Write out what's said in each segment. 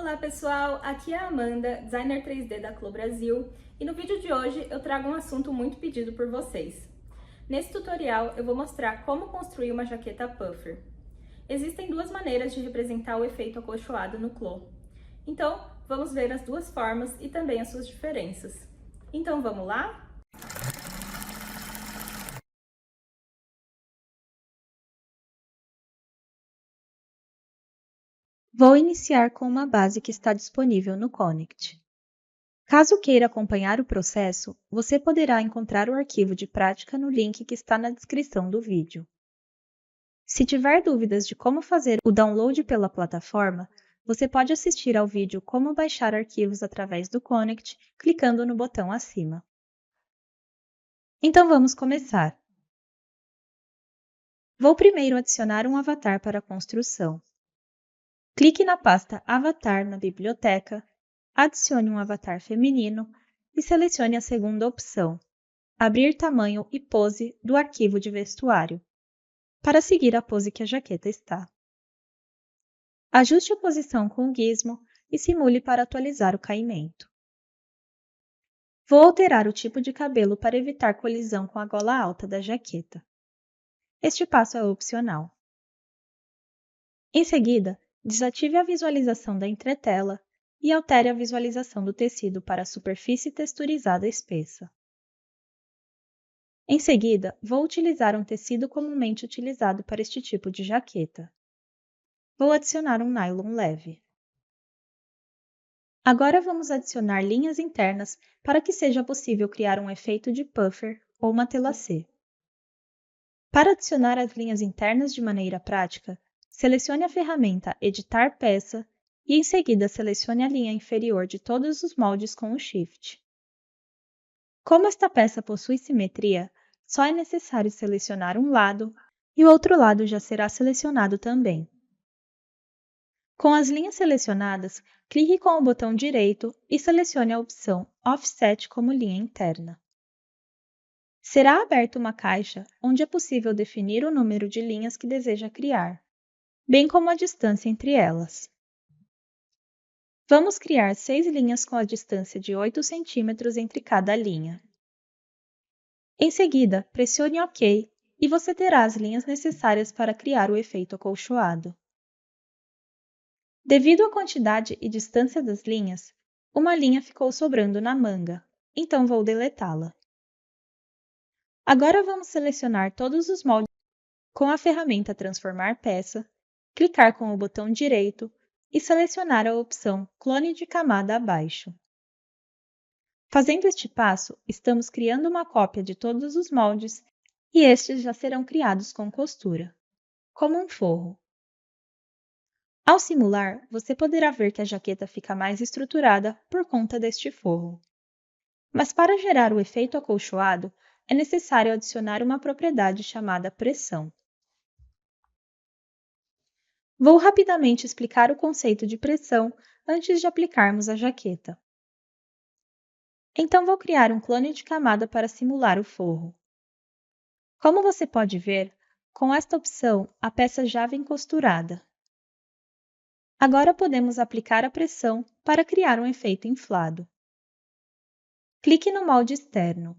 Olá pessoal, aqui é a Amanda, designer 3D da Clo Brasil, e no vídeo de hoje eu trago um assunto muito pedido por vocês. Nesse tutorial eu vou mostrar como construir uma jaqueta puffer. Existem duas maneiras de representar o efeito acolchoado no Clo. Então vamos ver as duas formas e também as suas diferenças. Então vamos lá? Vou iniciar com uma base que está disponível no Connect. Caso queira acompanhar o processo, você poderá encontrar o arquivo de prática no link que está na descrição do vídeo. Se tiver dúvidas de como fazer o download pela plataforma, você pode assistir ao vídeo Como baixar arquivos através do Connect, clicando no botão acima. Então vamos começar. Vou primeiro adicionar um avatar para a construção. Clique na pasta Avatar na biblioteca, adicione um avatar feminino e selecione a segunda opção, Abrir tamanho e pose do arquivo de vestuário, para seguir a pose que a jaqueta está. Ajuste a posição com o gizmo e simule para atualizar o caimento. Vou alterar o tipo de cabelo para evitar colisão com a gola alta da jaqueta. Este passo é opcional. Em seguida, desative a visualização da entretela e altere a visualização do tecido para a superfície texturizada espessa. Em seguida, vou utilizar um tecido comumente utilizado para este tipo de jaqueta. Vou adicionar um nylon leve. Agora vamos adicionar linhas internas para que seja possível criar um efeito de puffer ou matelassé. Para adicionar as linhas internas de maneira prática, selecione a ferramenta Editar peça e em seguida selecione a linha inferior de todos os moldes com o Shift. Como esta peça possui simetria, só é necessário selecionar um lado e o outro lado já será selecionado também. Com as linhas selecionadas, clique com o botão direito e selecione a opção Offset como linha interna. Será aberta uma caixa onde é possível definir o número de linhas que deseja criar, bem como a distância entre elas. Vamos criar 6 linhas com a distância de 8 cm entre cada linha. Em seguida, pressione OK e você terá as linhas necessárias para criar o efeito acolchoado. Devido à quantidade e distância das linhas, uma linha ficou sobrando na manga, então vou deletá-la. Agora vamos selecionar todos os moldes com a ferramenta Transformar peça, clicar com o botão direito e selecionar a opção Clone de camada abaixo. Fazendo este passo, estamos criando uma cópia de todos os moldes e estes já serão criados com costura, como um forro. Ao simular, você poderá ver que a jaqueta fica mais estruturada por conta deste forro. Mas para gerar o efeito acolchoado, é necessário adicionar uma propriedade chamada pressão. Vou rapidamente explicar o conceito de pressão antes de aplicarmos a jaqueta. Então vou criar um clone de camada para simular o forro. Como você pode ver, com esta opção a peça já vem costurada. Agora podemos aplicar a pressão para criar um efeito inflado. Clique no molde externo.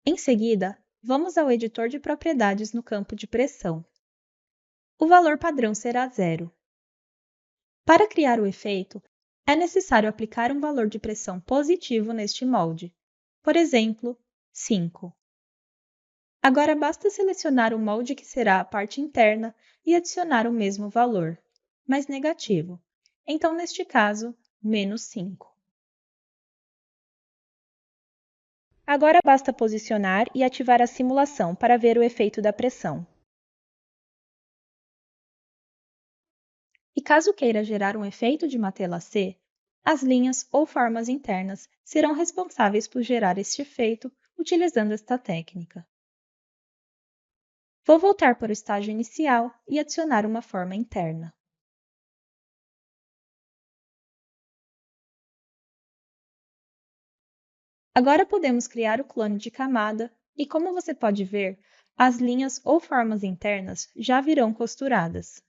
Em seguida, vamos ao editor de propriedades no campo de pressão. O valor padrão será 0. Para criar o efeito, é necessário aplicar um valor de pressão positivo neste molde, por exemplo, 5. Agora basta selecionar o molde que será a parte interna e adicionar o mesmo valor, mas negativo. Então, neste caso, menos 5. Agora basta posicionar e ativar a simulação para ver o efeito da pressão. E caso queira gerar um efeito de matelassé, as linhas ou formas internas serão responsáveis por gerar este efeito utilizando esta técnica. Vou voltar para o estágio inicial e adicionar uma forma interna. Agora podemos criar o clone de camada e, como você pode ver, as linhas ou formas internas já virão costuradas.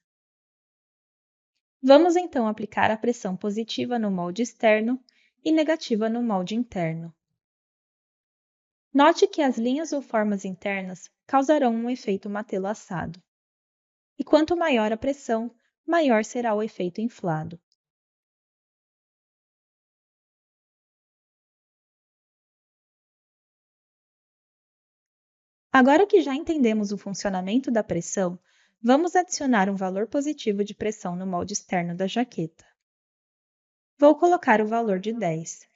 Vamos então aplicar a pressão positiva no molde externo e negativa no molde interno. Note que as linhas ou formas internas causarão um efeito matelaçado. E quanto maior a pressão, maior será o efeito inflado. Agora que já entendemos o funcionamento da pressão, vamos adicionar um valor positivo de pressão no molde externo da jaqueta. Vou colocar o valor de 10.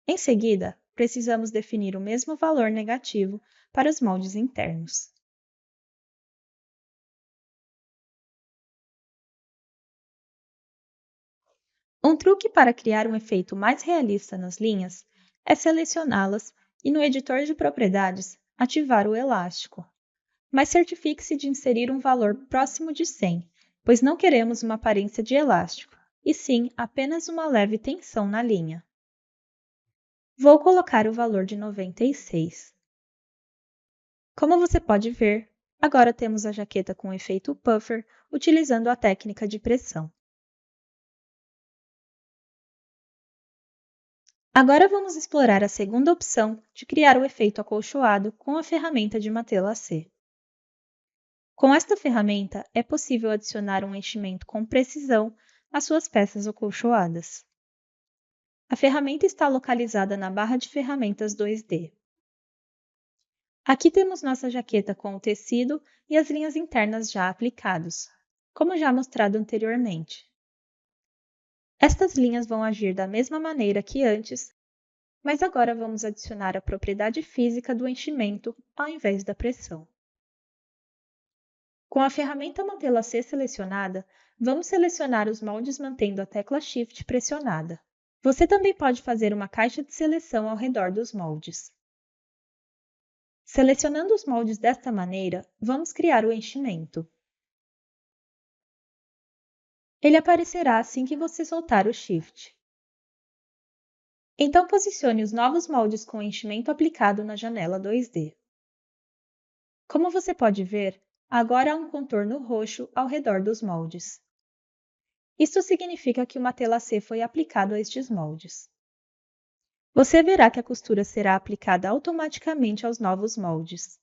Em seguida, precisamos definir o mesmo valor negativo para os moldes internos. Um truque para criar um efeito mais realista nas linhas é selecioná-las e, no editor de propriedades, ativar o elástico. Mas certifique-se de inserir um valor próximo de 100, pois não queremos uma aparência de elástico, e sim apenas uma leve tensão na linha. Vou colocar o valor de 96. Como você pode ver, agora temos a jaqueta com efeito puffer utilizando a técnica de pressão. Agora vamos explorar a segunda opção de criar o efeito acolchoado com a ferramenta de matelassé. Com esta ferramenta, é possível adicionar um enchimento com precisão às suas peças acolchoadas. A ferramenta está localizada na barra de ferramentas 2D. Aqui temos nossa jaqueta com o tecido e as linhas internas já aplicados, como já mostrado anteriormente. Estas linhas vão agir da mesma maneira que antes, mas agora vamos adicionar a propriedade física do enchimento ao invés da pressão. Com a ferramenta matelassé selecionada, vamos selecionar os moldes mantendo a tecla Shift pressionada. Você também pode fazer uma caixa de seleção ao redor dos moldes. Selecionando os moldes desta maneira, vamos criar o enchimento. Ele aparecerá assim que você soltar o Shift. Então posicione os novos moldes com enchimento aplicado na janela 2D. Como você pode ver, agora há um contorno roxo ao redor dos moldes. Isso significa que o matelassé foi aplicado a estes moldes. Você verá que a costura será aplicada automaticamente aos novos moldes.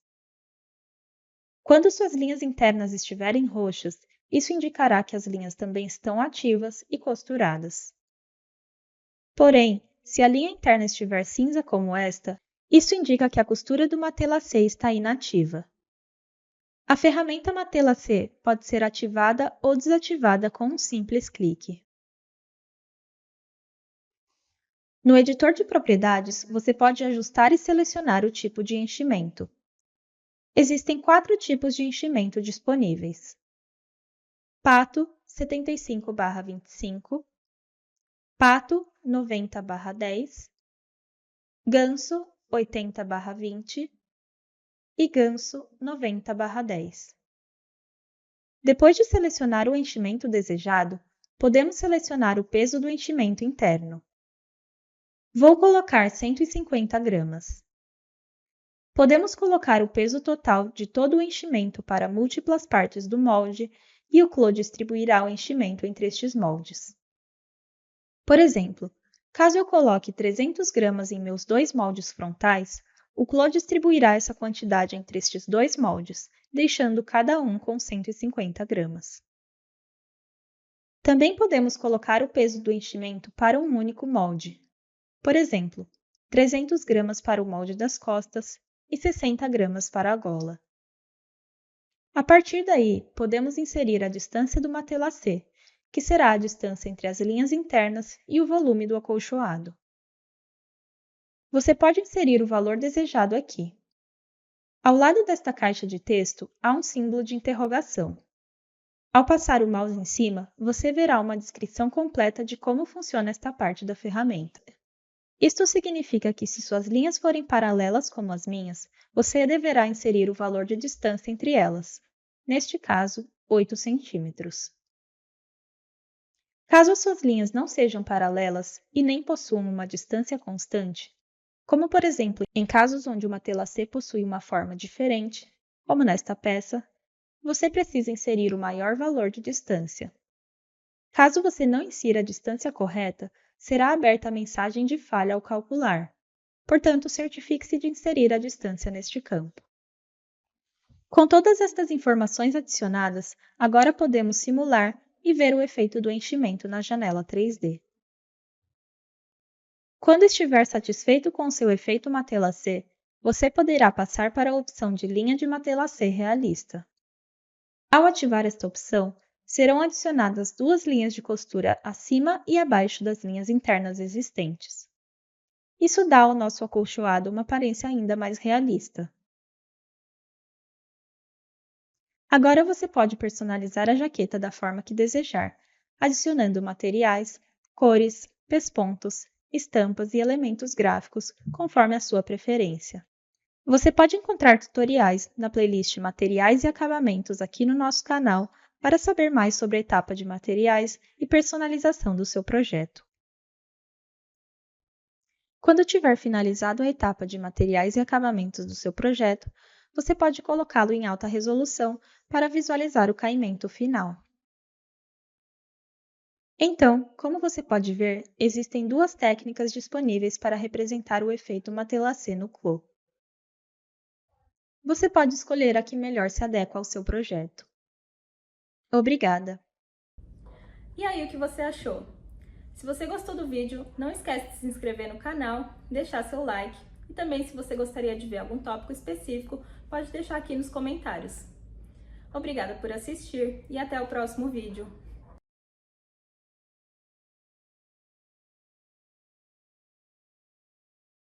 Quando suas linhas internas estiverem roxas, isso indicará que as linhas também estão ativas e costuradas. Porém, se a linha interna estiver cinza como esta, isso indica que a costura do matelassé está inativa. A ferramenta matelassé pode ser ativada ou desativada com um simples clique. No editor de propriedades, você pode ajustar e selecionar o tipo de enchimento. Existem 4 tipos de enchimento disponíveis: pato 75/25, pato 90/10, ganso 80/20 e ganso 90/10. Depois de selecionar o enchimento desejado, podemos selecionar o peso do enchimento interno. Vou colocar 150 gramas. Podemos colocar o peso total de todo o enchimento para múltiplas partes do molde e o CLO distribuirá o enchimento entre estes moldes. Por exemplo, caso eu coloque 300 gramas em meus 2 moldes frontais, o CLO distribuirá essa quantidade entre estes 2 moldes, deixando cada um com 150 gramas. Também podemos colocar o peso do enchimento para um único molde. Por exemplo, 300 gramas para o molde das costas e 60 gramas para a gola. A partir daí, podemos inserir a distância do matelassé, que será a distância entre as linhas internas e o volume do acolchoado. Você pode inserir o valor desejado aqui. Ao lado desta caixa de texto, há um símbolo de interrogação. Ao passar o mouse em cima, você verá uma descrição completa de como funciona esta parte da ferramenta. Isto significa que, se suas linhas forem paralelas como as minhas, você deverá inserir o valor de distância entre elas, neste caso, 8 centímetros. Caso as suas linhas não sejam paralelas e nem possuam uma distância constante, como por exemplo em casos onde o matelassé possui uma forma diferente, como nesta peça, você precisa inserir o maior valor de distância. Caso você não insira a distância correta, será aberta a mensagem de falha ao calcular. Portanto, certifique-se de inserir a distância neste campo. Com todas estas informações adicionadas, agora podemos simular e ver o efeito do enchimento na janela 3D. Quando estiver satisfeito com o seu efeito Matelassé, você poderá passar para a opção de linha de Matelassé realista. Ao ativar esta opção, serão adicionadas duas linhas de costura acima e abaixo das linhas internas existentes. Isso dá ao nosso acolchoado uma aparência ainda mais realista. Agora você pode personalizar a jaqueta da forma que desejar, adicionando materiais, cores, pespontos, estampas e elementos gráficos conforme a sua preferência. Você pode encontrar tutoriais na playlist Materiais e Acabamentos aqui no nosso canal para saber mais sobre a etapa de materiais e personalização do seu projeto. Quando tiver finalizado a etapa de materiais e acabamentos do seu projeto, você pode colocá-lo em alta resolução para visualizar o caimento final. Então, como você pode ver, existem duas técnicas disponíveis para representar o efeito Matelassé no clô. Você pode escolher a que melhor se adequa ao seu projeto. Obrigada! E aí, o que você achou? Se você gostou do vídeo, não esquece de se inscrever no canal, deixar seu like e também, se você gostaria de ver algum tópico específico, pode deixar aqui nos comentários. Obrigada por assistir e até o próximo vídeo.